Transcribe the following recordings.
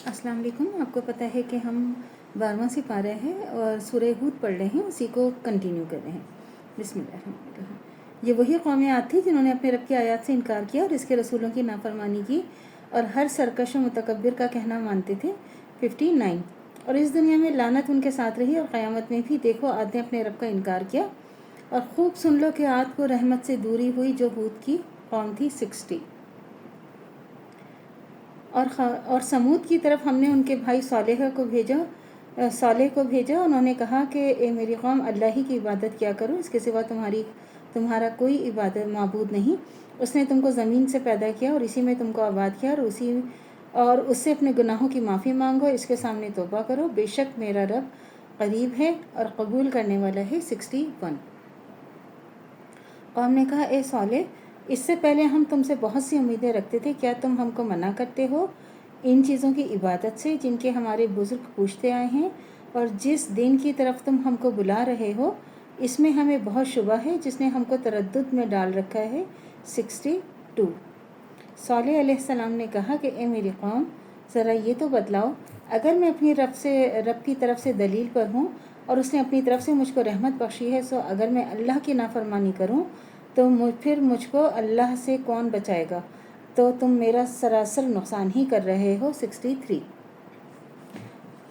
अस्सलाम वालेकुम। आपको पता है कि हम 12वां सिपारा है और सूरह हूद पढ़ रहे हैं, उसी को कंटिन्यू कर रहे हैं। बिस्मिल्लाह। ये वही कौम आद थी जिन्होंने अपने रब की आयत से इनकार किया और इसके रसूलों की नाफरमानी की और हर सरकश व मुतकब्बिर का कहना मानते थे। 59। और इस दुनिया में लानत उनके साथ रही और क़यामत में भी देखो आद ने अपने रब का इनकार किया। और खूब सुन लो कि आद को रहमत से दूरी हुई जो हूद की कौम थी। 60। और समूद की तरफ हमने उनके भाई सालेह को भेजा। उन्होंने कहा कि ए मेरी कौम, अल्लाह ही की इबादत किया करो, इसके सिवा तुम्हारा कोई इबादत माबूद नहीं। उसने तुमको ज़मीन से पैदा किया और इसी में तुमको आबाद किया और उससे अपने गुनाहों की माफ़ी मांगो, इसके सामने तौबा करो, बेशक मेरा रब करीब है और कबूल करने वाला है। 61। कौम ने कहा, ए सालेह, इससे पहले हम तुमसे बहुत सी उम्मीदें रखते थे, क्या तुम हमको मना करते हो इन चीज़ों की इबादत से जिनके हमारे बुज़ुर्ग पूछते आए हैं? और जिस दिन की तरफ तुम हमको बुला रहे हो इसमें हमें बहुत शुबा है, जिसने हमको तरद्दुद में डाल रखा है। 62। सालेह अलैहिस्सलाम ने कहा कि ए मेरी कौम, ज़रा ये तो बतलाओ, अगर मैं अपनी रब की तरफ से दलील पर हूँ और उसने अपनी तरफ से मुझको रहमत बख्शी है, सो अगर मैं अल्लाह की नाफरमानी करूँ तो फिर मुझको अल्लाह से कौन बचाएगा? तो तुम मेरा सरासर नुकसान ही कर रहे हो। 63।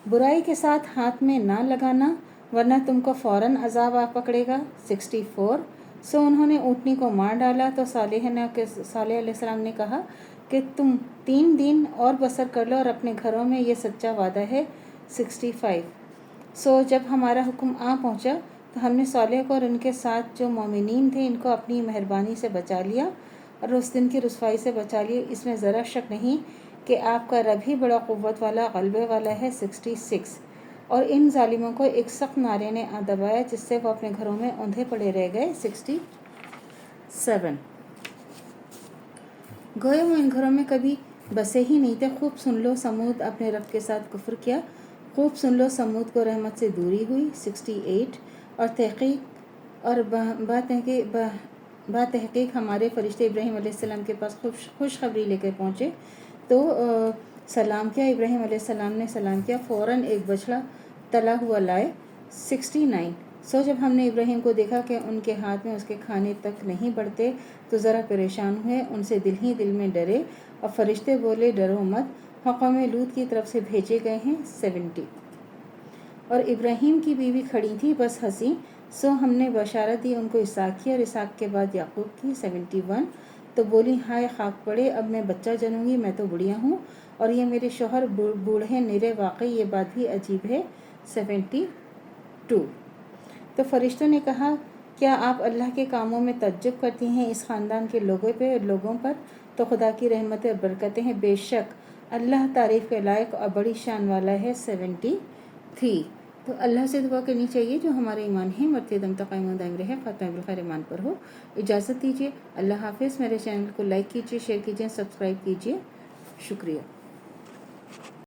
बुराई के साथ हाथ में ना लगाना वरना तुमको फ़ौरन अजाब आ पकड़ेगा। 64। सो उन्होंने ऊँटनी को मार डाला तो सालेह अलैहिस्सलाम ने कहा कि तुम 3 दिन और बसर कर लो और अपने घरों में ये सच्चा वादा है। 65। सो जब हमारा हुक्म आ पहुँचा तो हमने सालेह को और उनके साथ जो मोमिनीन थे इनको अपनी मेहरबानी से बचा लिया और उस दिन की रुसवाई से बचा लिया। इसमें ज़रा शक नहीं कि आपका रब ही बड़ा क़ुव्वत वाला ग़लबे वाला है। 66। और इन जालिमों को एक सख्त नारे ने आ दबाया जिससे वो अपने घरों में औंधे पड़े रह गए। 67। गोया वो इन घरों में कभी बसे ही नहीं थे। खूब सुन लो, समूद अपने रब के साथ कुफ्र किया। खूब सुन लो, समूद को रहमत से दूरी हुई। 68। और तहकीक और बातहकीक हमारे फरिश्ते इब्राहीम अलैहिस्सलाम के पास खुशखबरी लेकर पहुँचे तो सलाम किया। इब्राहीम अलैहिस्सलाम ने सलाम किया, फ़ौरन एक बछड़ा तला हुआ लाए। 69। सो जब हमने इब्राहीम को देखा कि उनके हाथ में उसके खाने तक नहीं बढ़ते तो ज़रा परेशान हुए, उनसे दिल ही दिल में डरे और फरिश्ते बोले, डरो मत, हम कौम लूत की तरफ से भेजे गए हैं। 70। और इब्राहीम की बीवी खड़ी थी, बस हंसी। सो हमने बशारत दी उनको इसहाक की और इसहाक के बाद याकूब की। 71। तो बोली, हाय खाक पड़े, अब मैं बच्चा जनूंगी, मैं तो बुढ़िया हूँ और ये मेरे शोहर बूढ़े निरे, वाकई ये बात भी अजीब है। 72। तो फरिश्तों ने कहा, क्या आप अल्लाह के कामों में तज्जुब करती हैं इस ख़ानदान के लोगों पर? तो खुदा की रहमतें और बरकतें हैं, बेशक अल्लाह तारीफ़ के लायक और बड़ी शान वाला है। 73। तो अल्लाह से दुआ करनी चाहिए जो हमारे ईमान है मरते दम तक कायम दायम रहे, ख़ात्मा बिलखैर ईमान पर हो। इजाज़त दीजिए, अल्लाह हाफ़िज़। मेरे चैनल को लाइक कीजिए, शेयर कीजिए, सब्सक्राइब कीजिए। शुक्रिया।